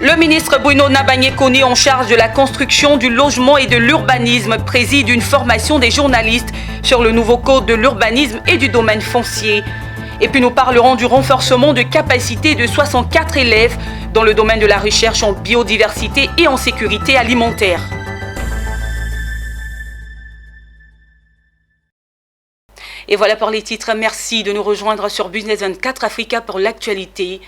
Le ministre Bruno Nabagné-Koné, en charge de la construction, du logement et de l'urbanisme, préside une formation des journalistes sur le nouveau code de l'urbanisme et du domaine foncier. Et puis nous parlerons du renforcement de capacités de 64 élèves dans le domaine de la recherche en biodiversité et en sécurité alimentaire. Et voilà pour les titres. Merci de nous rejoindre sur Business 24 Africa pour l'actualité.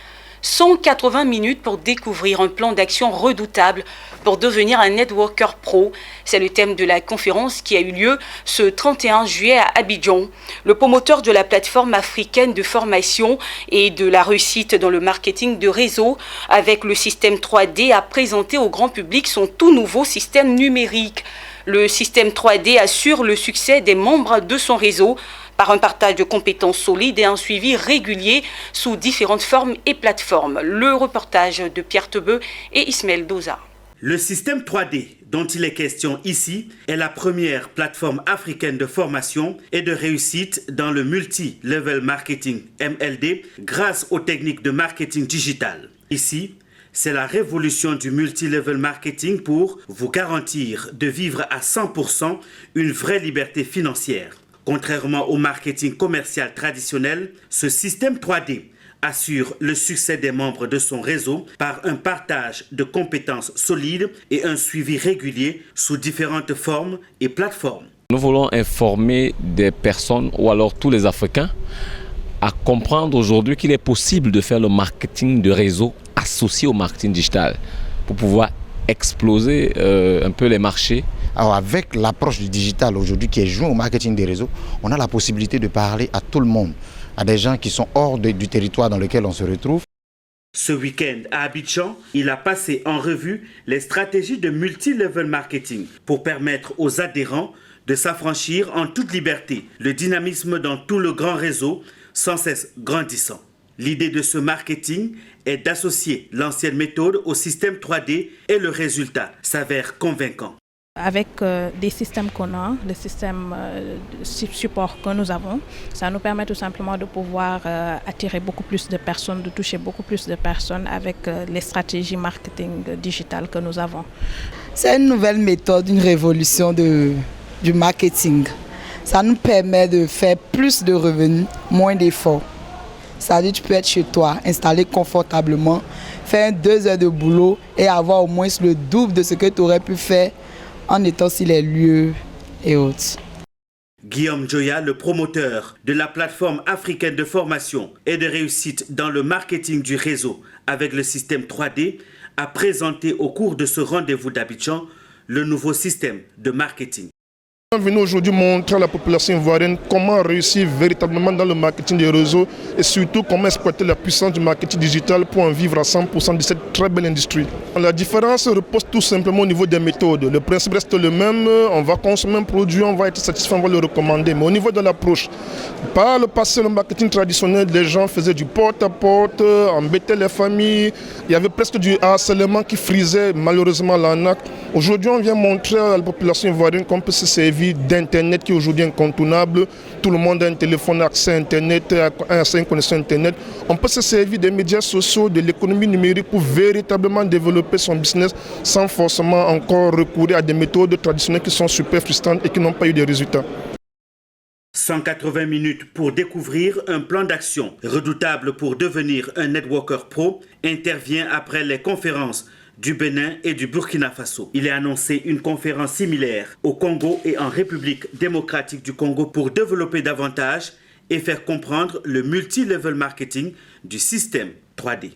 180 minutes pour découvrir un plan d'action redoutable pour devenir un networker pro. C'est le thème de la conférence qui a eu lieu ce 31 juillet à Abidjan. Le promoteur de la plateforme africaine de formation et de la réussite dans le marketing de réseau avec le système 3D a présenté au grand public son tout nouveau système numérique. Le système 3D assure le succès des membres de son réseau par un partage de compétences solides et un suivi régulier sous différentes formes et plateformes. Le reportage de Pierre Tebeu et Ismaël Doza. Le système 3D dont il est question ici est la première plateforme africaine de formation et de réussite dans le multi-level marketing MLD grâce aux techniques de marketing digital. Ici, c'est la révolution du multi-level marketing pour vous garantir de vivre à 100% une vraie liberté financière. Contrairement au marketing commercial traditionnel, ce système 3D assure le succès des membres de son réseau par un partage de compétences solides et un suivi régulier sous différentes formes et plateformes. Nous voulons informer des personnes ou alors tous les Africains à comprendre aujourd'hui qu'il est possible de faire le marketing de réseau associé au marketing digital pour pouvoir exploser un peu les marchés. Alors avec l'approche du digital aujourd'hui qui est joint au marketing des réseaux, on a la possibilité de parler à tout le monde, à des gens qui sont hors du territoire dans lequel on se retrouve. Ce week-end à Abidjan, il a passé en revue les stratégies de multi-level marketing pour permettre aux adhérents de s'affranchir en toute liberté le dynamisme dans tout le grand réseau sans cesse grandissant. L'idée de ce marketing est d'associer l'ancienne méthode au système 3D et le résultat s'avère convaincant. Avec des systèmes qu'on a, le système support que nous avons, ça nous permet tout simplement de pouvoir attirer beaucoup plus de personnes, de toucher beaucoup plus de personnes avec les stratégies marketing digitales que nous avons. C'est une nouvelle méthode, une révolution du marketing. Ça nous permet de faire plus de revenus, moins d'efforts. C'est-à-dire que tu peux être chez toi, installé confortablement, faire 2 heures de boulot et avoir au moins le double de ce que tu aurais pu faire en étant sur les lieux et autres. Guillaume Joya, le promoteur de la plateforme africaine de formation et de réussite dans le marketing du réseau avec le système 3D, a présenté au cours de ce rendez-vous d'Abidjan le nouveau système de marketing. Nous sommes venus aujourd'hui montrer à la population ivoirienne comment réussir véritablement dans le marketing des réseaux et surtout comment exploiter la puissance du marketing digital pour en vivre à 100% de cette très belle industrie. La différence repose tout simplement au niveau des méthodes. Le principe reste le même, on va consommer un produit, on va être satisfait, on va le recommander. Mais au niveau de l'approche, par le passé, le marketing traditionnel, les gens faisaient du porte-à-porte, embêtaient les familles, il y avait presque du harcèlement qui frisait malheureusement l'arnaque. Aujourd'hui, on vient montrer à la population ivoirienne qu'on peut se servir d'Internet qui est aujourd'hui incontournable. Tout le monde a un téléphone, accès à Internet, accès à une connexion Internet. On peut se servir des médias sociaux, de l'économie numérique pour véritablement développer son business sans forcément encore recourir à des méthodes traditionnelles qui sont super frustrantes et qui n'ont pas eu de résultats. 180 minutes pour découvrir un plan d'action redoutable pour devenir un networker pro intervient après les conférences du Bénin et du Burkina Faso. Il est annoncé une conférence similaire au Congo et en République démocratique du Congo pour développer davantage et faire comprendre le multi-level marketing du système 3D.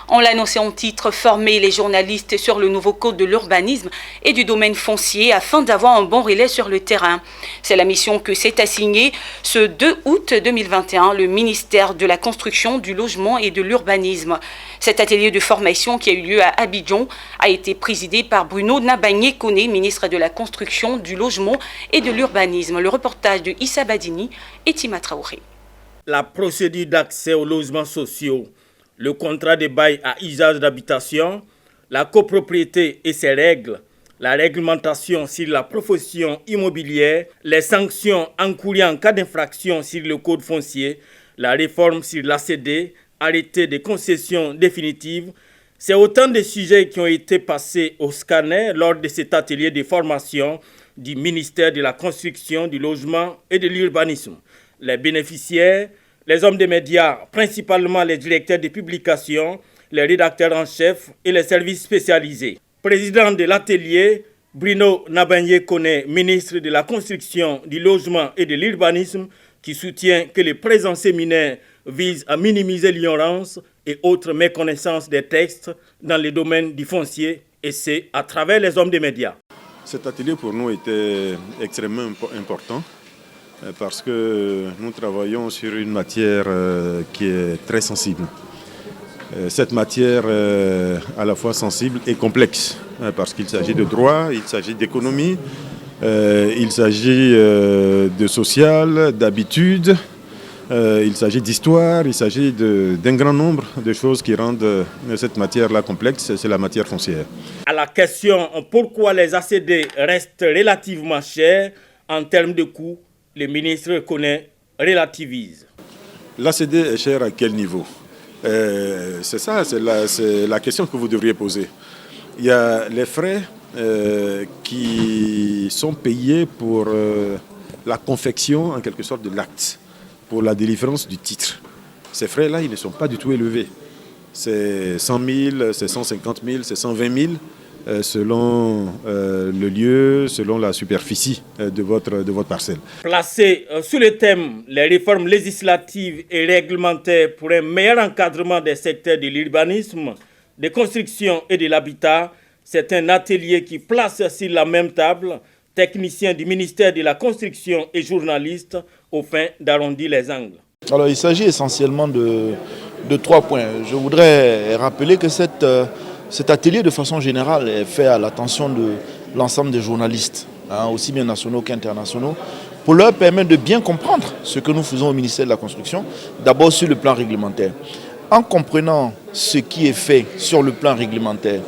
On l'a annoncé en titre, former les journalistes sur le nouveau code de l'urbanisme et du domaine foncier afin d'avoir un bon relais sur le terrain. C'est la mission que s'est assignée ce 2 août 2021 le ministère de la Construction, du Logement et de l'Urbanisme. Cet atelier de formation qui a eu lieu à Abidjan a été présidé par Bruno Nabagné-Koné, ministre de la Construction, du Logement et de l'Urbanisme. Le reportage de Issa Badini et Tima Traoré. La procédure d'accès aux logements sociaux, le contrat de bail à usage d'habitation, la copropriété et ses règles, la réglementation sur la profession immobilière, les sanctions encourues en cas d'infraction sur le code foncier, la réforme sur l'ACD, arrêté des concessions définitives. C'est autant de sujets qui ont été passés au scanner lors de cet atelier de formation du ministère de la Construction, du Logement et de l'Urbanisme. Les bénéficiaires, les hommes des médias, principalement les directeurs de publication, les rédacteurs en chef et les services spécialisés. Président de l'atelier, Bruno Nabanye-Koné, ministre de la Construction, du Logement et de l'Urbanisme, qui soutient que le présent séminaire vise à minimiser l'ignorance et autres méconnaissances des textes dans le domaine du foncier, et c'est à travers les hommes des médias. Cet atelier pour nous était extrêmement important parce que nous travaillons sur une matière qui est très sensible. Cette matière à la fois sensible et complexe parce qu'il s'agit de droit, il s'agit d'économie, il s'agit de social, d'habitude, il s'agit d'histoire, il s'agit d'un grand nombre de choses qui rendent cette matière-là complexe, c'est la matière foncière. À la question pourquoi les ACD restent relativement chers en termes de coûts, le ministre Koné relativise. L'ACD est cher à quel niveau ? C'est ça, c'est la question que vous devriez poser. Il y a les frais qui sont payés pour la confection, en quelque sorte, de l'acte, pour la délivrance du titre. Ces frais-là, ils ne sont pas du tout élevés. C'est 100 000, c'est 150 000, c'est 120 000, selon le lieu, selon la superficie de votre parcelle. Placé sous le thème « Les réformes législatives et réglementaires pour un meilleur encadrement des secteurs de l'urbanisme, des constructions et de l'habitat », c'est un atelier qui place sur la même table techniciens du ministère de la Construction et journalistes au fin d'arrondir les angles. Alors il s'agit essentiellement de 3 points. Je voudrais rappeler que cet atelier de façon générale est fait à l'attention de l'ensemble des journalistes, aussi bien nationaux qu'internationaux, pour leur permettre de bien comprendre ce que nous faisons au ministère de la Construction, d'abord sur le plan réglementaire. En comprenant ce qui est fait sur le plan réglementaire,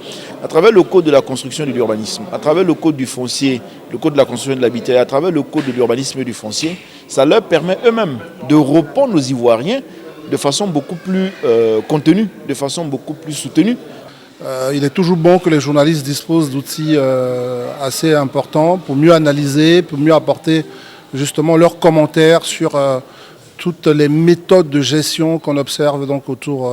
à travers le code de la construction et de l'urbanisme, à travers le code du foncier, le code de la construction et de l'habitat, à travers le code de l'urbanisme et du foncier, ça leur permet eux-mêmes de répondre aux Ivoiriens de façon beaucoup plus contenue, de façon beaucoup plus soutenue. Il est toujours bon que les journalistes disposent d'outils assez importants pour mieux analyser, pour mieux apporter justement leurs commentaires sur toutes les méthodes de gestion qu'on observe donc autour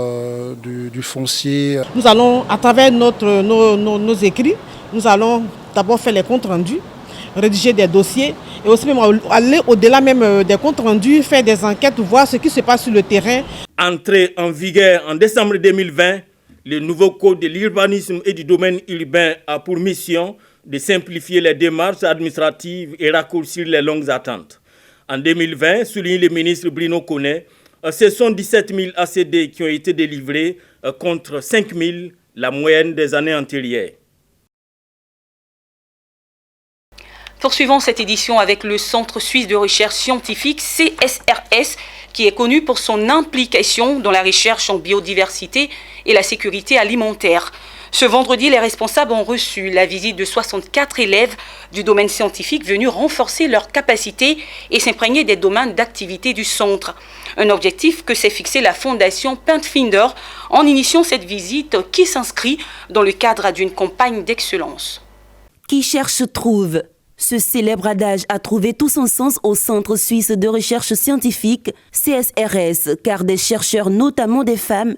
du foncier. Nous allons, à travers nos écrits, nous allons d'abord faire les comptes rendus, rédiger des dossiers et aussi même aller au-delà même des comptes rendus, faire des enquêtes, voir ce qui se passe sur le terrain. Entré en vigueur en décembre 2020, le nouveau code de l'urbanisme et du domaine urbain a pour mission de simplifier les démarches administratives et raccourcir les longues attentes. En 2020, souligne le ministre Bruno Koné, ce sont 17 000 ACD qui ont été délivrés contre 5 000, la moyenne des années antérieures. Poursuivons cette édition avec le Centre suisse de recherche scientifique CSRS, qui est connu pour son implication dans la recherche en biodiversité et la sécurité alimentaire. Ce vendredi, les responsables ont reçu la visite de 64 élèves du domaine scientifique venus renforcer leurs capacités et s'imprégner des domaines d'activité du centre. Un objectif que s'est fixé la fondation Pathfinder en initiant cette visite qui s'inscrit dans le cadre d'une campagne d'excellence. Qui cherche trouve. Ce célèbre adage a trouvé tout son sens au Centre suisse de recherche scientifique, CSRS, car des chercheurs, notamment des femmes,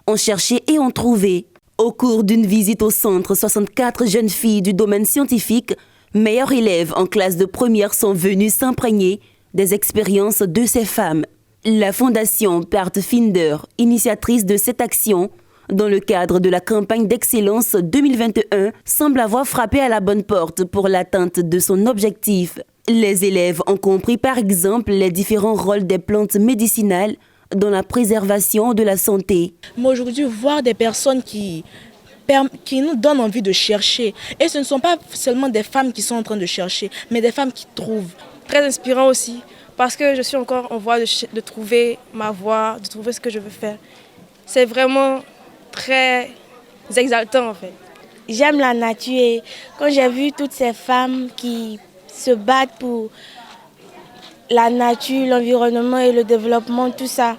ont cherché et ont trouvé. Au cours d'une visite au centre, 64 jeunes filles du domaine scientifique, meilleures élèves en classe de première, sont venues s'imprégner des expériences de ces femmes. La fondation Pathfinder, initiatrice de cette action, dans le cadre de la campagne d'excellence 2021, semble avoir frappé à la bonne porte pour l'atteinte de son objectif. Les élèves ont compris par exemple les différents rôles des plantes médicinales dans la préservation de la santé. Mais aujourd'hui, voir des personnes qui nous donnent envie de chercher. Et ce ne sont pas seulement des femmes qui sont en train de chercher, mais des femmes qui trouvent. Très inspirant aussi, parce que je suis encore en voie de trouver ma voie, de trouver ce que je veux faire. C'est vraiment très exaltant en fait. J'aime la nature et quand j'ai vu toutes ces femmes qui se battent pour la nature, l'environnement et le développement, tout ça,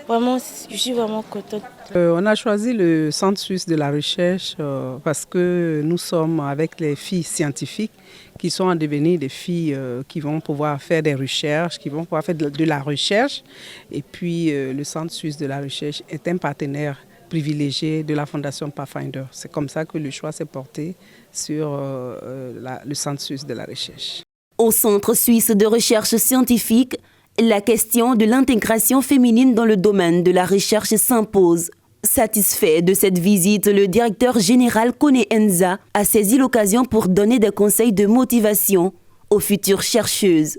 Vraiment, je suis vraiment contente. On a choisi le Centre suisse de la recherche parce que nous sommes avec les filles scientifiques qui sont en devenir des filles qui vont pouvoir faire des recherches, qui vont pouvoir faire de la recherche. Et puis le Centre suisse de la recherche est un partenaire privilégié de la Fondation Pathfinder. C'est comme ça que le choix s'est porté sur le Centre suisse de la recherche. Au Centre suisse de recherche scientifique, la question de l'intégration féminine dans le domaine de la recherche s'impose. Satisfait de cette visite, le directeur général Kone Enza a saisi l'occasion pour donner des conseils de motivation aux futures chercheuses.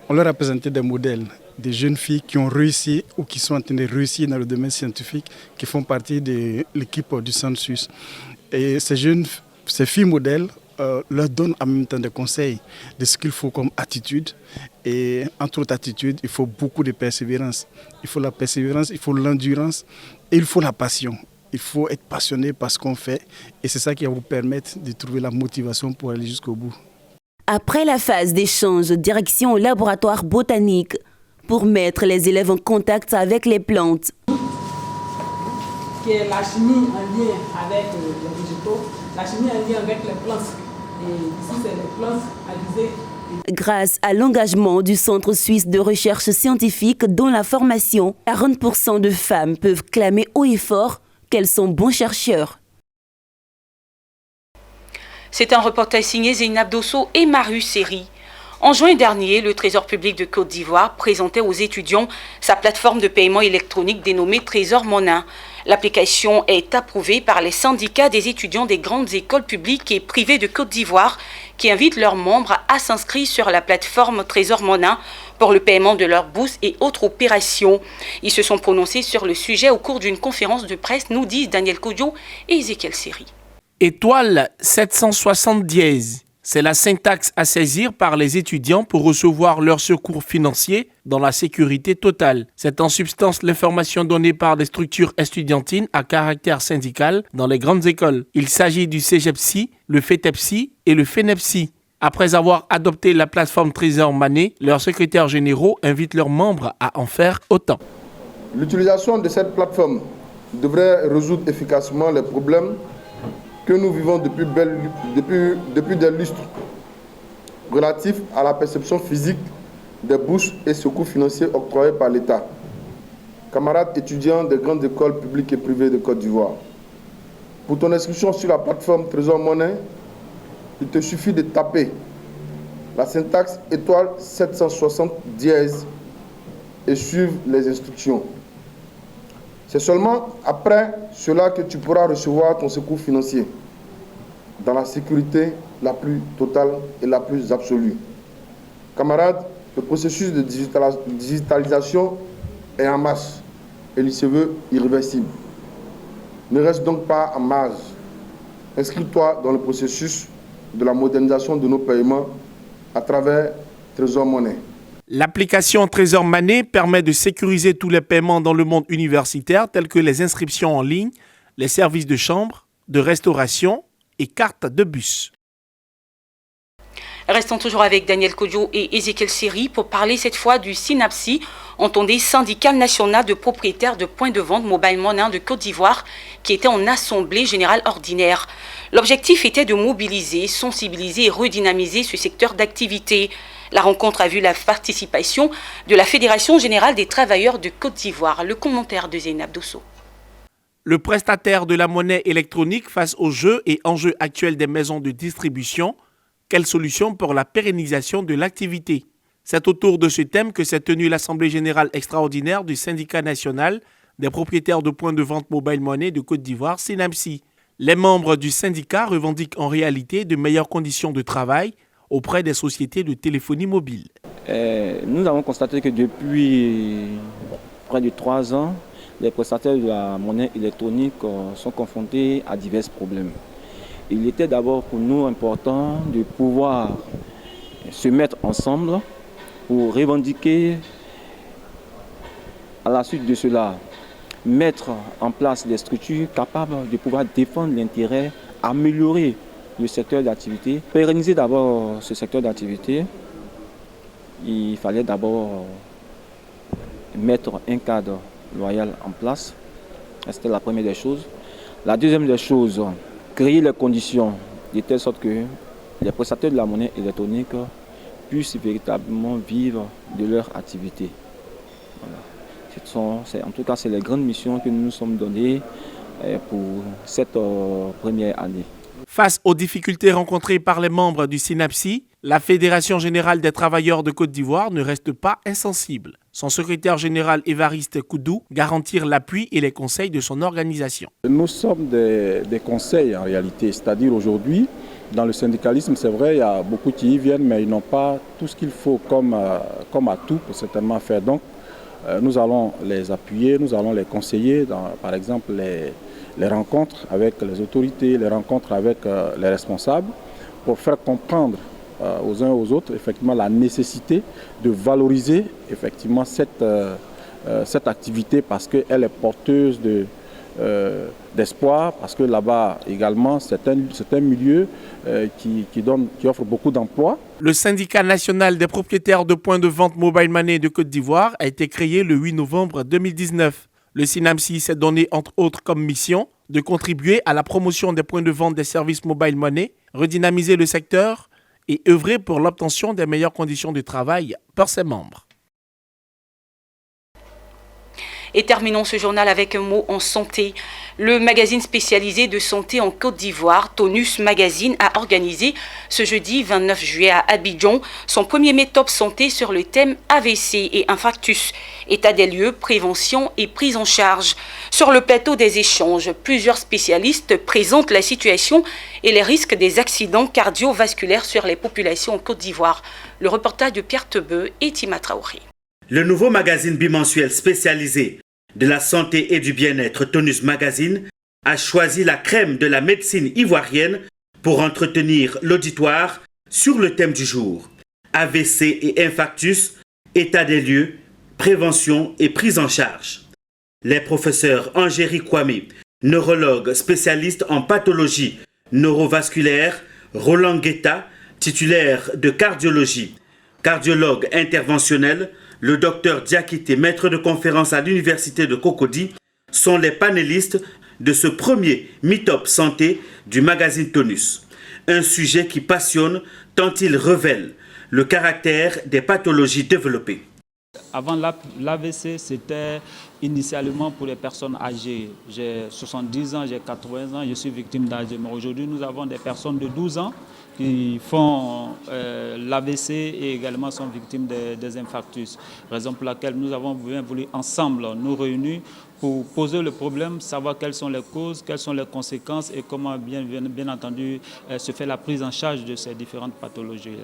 On leur a présenté des modèles, des jeunes filles qui ont réussi ou qui sont en train de réussir dans le domaine scientifique, qui font partie de l'équipe du Centre suisse. Et ces filles modèles leur donnent en même temps des conseils de ce qu'il faut comme attitude. Et entre autres attitudes, il faut beaucoup de persévérance. Il faut la persévérance, il faut l'endurance et il faut la passion. Il faut être passionné par ce qu'on fait et c'est ça qui va vous permettre de trouver la motivation pour aller jusqu'au bout. Après la phase d'échange, direction au laboratoire botanique pour mettre les élèves en contact avec les plantes. Qui est la chimie en lien avec les végétaux, la chimie en lien avec les plantes. Et ici, c'est les plantes alizées. Grâce à l'engagement du Centre suisse de recherche scientifique dont la formation, 40% de femmes peuvent clamer haut et fort qu'elles sont bons chercheurs. C'est un reportage signé Zeynab Dosso et Marius Seri. En juin dernier, le Trésor public de Côte d'Ivoire présentait aux étudiants sa plateforme de paiement électronique dénommée Trésor Monin. L'application est approuvée par les syndicats des étudiants des grandes écoles publiques et privées de Côte d'Ivoire qui invitent leurs membres à s'inscrire sur la plateforme Trésor Monin pour le paiement de leurs bourses et autres opérations. Ils se sont prononcés sur le sujet au cours d'une conférence de presse, nous disent Daniel Kodjo et Ezekiel Seri. Étoile 760 dièse. C'est la syntaxe à saisir par les étudiants pour recevoir leur secours financier dans la sécurité totale. C'est en substance l'information donnée par des structures estudiantines à caractère syndical dans les grandes écoles. Il s'agit du CEGEPSI, le FETEPSI et le FENEPSI. Après avoir adopté la plateforme Trésor Money, leurs secrétaires généraux invitent leurs membres à en faire autant. L'utilisation de cette plateforme devrait résoudre efficacement les problèmes que nous vivons depuis des lustres relatifs à la perception physique des bourses et secours financiers octroyés par l'État. Camarades étudiants des grandes écoles publiques et privées de Côte d'Ivoire, pour ton inscription sur la plateforme Trésor Money, il te suffit de taper la syntaxe étoile 760 dièse et suivre les instructions. C'est seulement après cela que tu pourras recevoir ton secours financier dans la sécurité la plus totale et la plus absolue. Camarades, le processus de digitalisation est en marche et il se veut irréversible. Ne reste donc pas en marge. Inscris-toi dans le processus de la modernisation de nos paiements à travers Trésor Money. L'application Trésor Money permet de sécuriser tous les paiements dans le monde universitaire tels que les inscriptions en ligne, les services de chambre, de restauration et cartes de bus. Restons toujours avec Daniel Kodjo et Ezekiel Seri pour parler cette fois du SYNAPSI, entendez Syndicat national de propriétaires de points de vente Mobile Money de Côte d'Ivoire, qui était en assemblée générale ordinaire. L'objectif était de mobiliser, sensibiliser et redynamiser ce secteur d'activité. La rencontre a vu la participation de la Fédération générale des travailleurs de Côte d'Ivoire. Le commentaire de Zeynab Dosso. Le prestataire de la monnaie électronique face aux jeux et enjeux actuels des maisons de distribution, quelle solution pour la pérennisation de l'activité? C'est autour de ce thème que s'est tenue l'Assemblée générale extraordinaire du syndicat national des propriétaires de points de vente Mobile Money de Côte d'Ivoire, SYNAPSI. Les membres du syndicat revendiquent en réalité de meilleures conditions de travail auprès des sociétés de téléphonie mobile. Nous avons constaté que depuis près de 3 ans, les prestataires de la monnaie électronique sont confrontés à divers problèmes. Il était d'abord pour nous important de pouvoir se mettre ensemble pour revendiquer, à la suite de cela, mettre en place des structures capables de pouvoir défendre l'intérêt, améliorer le secteur d'activité. Pérenniser d'abord ce secteur d'activité, il fallait d'abord mettre un cadre loyale en place. C'était la première des choses. La deuxième des choses, créer les conditions de telle sorte que les prestataires de la monnaie électronique puissent véritablement vivre de leur activité. Voilà. En tout cas, c'est les grandes missions que nous nous sommes données pour cette première année. Face aux difficultés rencontrées par les membres du SYNAPSI, la Fédération générale des travailleurs de Côte d'Ivoire ne reste pas insensible. Son secrétaire général Évariste Koudou garantit l'appui et les conseils de son organisation. Nous sommes des conseils en réalité, c'est-à-dire aujourd'hui, dans le syndicalisme, c'est vrai, il y a beaucoup qui y viennent, mais ils n'ont pas tout ce qu'il faut comme atout pour certainement faire. Donc, nous allons les appuyer, nous allons les conseiller dans, par exemple, les rencontres avec les autorités, les rencontres avec les responsables, pour faire comprendre aux uns et aux autres effectivement la nécessité de valoriser effectivement cette activité parce qu'elle est porteuse d'espoir, parce que là-bas également c'est un milieu qui offre beaucoup d'emplois. Le syndicat national des propriétaires de points de vente Mobile Money de Côte d'Ivoire a été créé le 8 novembre 2019. Le SYNAPSI s'est donné entre autres comme mission de contribuer à la promotion des points de vente des services Mobile Money, redynamiser le secteur et œuvrer pour l'obtention des meilleures conditions de travail pour ses membres. Et terminons ce journal avec un mot en santé. Le magazine spécialisé de santé en Côte d'Ivoire, Tonus Magazine, a organisé ce jeudi 29 juillet à Abidjan son premier Top Santé sur le thème AVC et infarctus, état des lieux, prévention et prise en charge. Sur le plateau des échanges, plusieurs spécialistes présentent la situation et les risques des accidents cardiovasculaires sur les populations en Côte d'Ivoire. Le reportage de Pierre Tebeu et Tima Traoré. Le nouveau magazine bimensuel spécialisé de la santé et du bien-être Tonus Magazine a choisi la crème de la médecine ivoirienne pour entretenir l'auditoire sur le thème du jour. AVC et infarctus, état des lieux, prévention et prise en charge. Les professeurs Angérie Kwame, neurologue spécialiste en pathologie neurovasculaire, Roland Guetta, titulaire de cardiologie, cardiologue interventionnel, le docteur Diakité, maître de conférence à l'université de Cocody, sont les panélistes de ce premier Top Santé du magazine Tonus. Un sujet qui passionne tant il révèle le caractère des pathologies développées. Avant l'AVC, c'était initialement pour les personnes âgées. J'ai 70 ans, j'ai 80 ans, je suis victime d'Alzheimer. Aujourd'hui, nous avons des personnes de 12 ans qui font l'AVC et également sont victimes des infarctus. Raison pour laquelle nous avons bien voulu ensemble nous réunir pour poser le problème, savoir quelles sont les causes, quelles sont les conséquences et comment bien entendu se fait la prise en charge de ces différentes pathologies.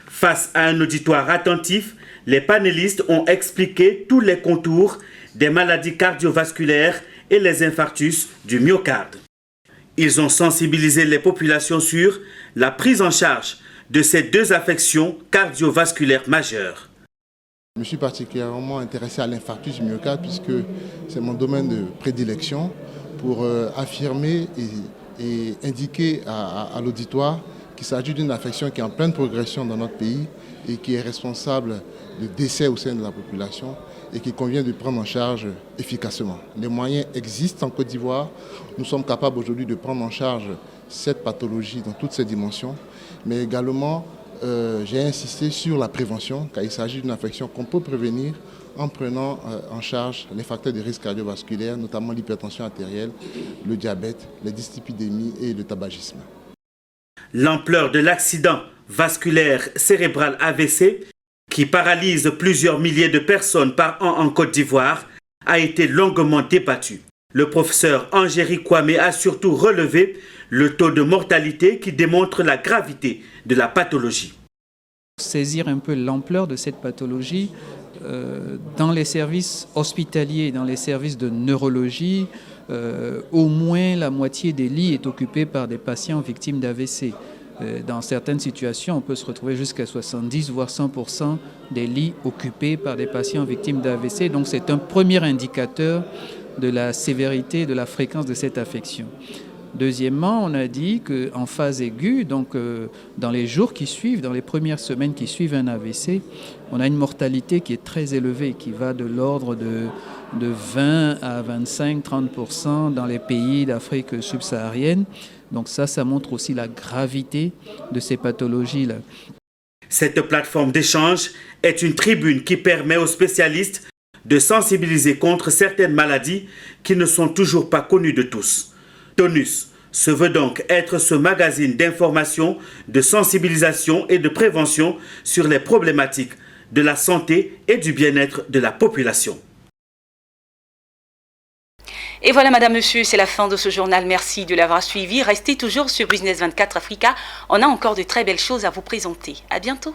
Face à un auditoire attentif, les panélistes ont expliqué tous les contours des maladies cardiovasculaires et les infarctus du myocarde. Ils ont sensibilisé les populations sur la prise en charge de ces deux affections cardiovasculaires majeures. Je me suis particulièrement intéressé à l'infarctus du myocarde puisque c'est mon domaine de prédilection pour affirmer et indiquer à l'auditoire qu'il s'agit d'une affection qui est en pleine progression dans notre pays et qui est responsable de décès au sein de la population et qu'il convient de prendre en charge efficacement. Les moyens existent en Côte d'Ivoire. Nous sommes capables aujourd'hui de prendre en charge cette pathologie dans toutes ses dimensions, mais également j'ai insisté sur la prévention, car il s'agit d'une affection qu'on peut prévenir en prenant en charge les facteurs de risque cardiovasculaire, notamment l'hypertension artérielle, le diabète, les dyslipidémies et le tabagisme. L'ampleur de l'accident vasculaire cérébral AVC, qui paralyse plusieurs milliers de personnes par an en Côte d'Ivoire, a été longuement débattue. Le professeur Angérie Kwame a surtout relevé le taux de mortalité qui démontre la gravité de la pathologie. Saisir un peu l'ampleur de cette pathologie, dans les services hospitaliers, dans les services de neurologie, au moins la moitié des lits est occupée par des patients victimes d'AVC. Dans certaines situations, on peut se retrouver jusqu'à 70 voire 100% des lits occupés par des patients victimes d'AVC. Donc c'est un premier indicateur de la sévérité, de la fréquence de cette affection. Deuxièmement, on a dit qu'en phase aiguë, donc dans les jours qui suivent, dans les premières semaines qui suivent un AVC, on a une mortalité qui est très élevée, qui va de l'ordre de 20 à 25-30% dans les pays d'Afrique subsaharienne. Donc ça montre aussi la gravité de ces pathologies-là. Cette plateforme d'échange est une tribune qui permet aux spécialistes de sensibiliser contre certaines maladies qui ne sont toujours pas connues de tous. Tonus se veut donc être ce magazine d'information, de sensibilisation et de prévention sur les problématiques de la santé et du bien-être de la population. Et voilà, madame, monsieur, c'est la fin de ce journal. Merci de l'avoir suivi. Restez toujours sur Business 24 Africa. On a encore de très belles choses à vous présenter. À bientôt.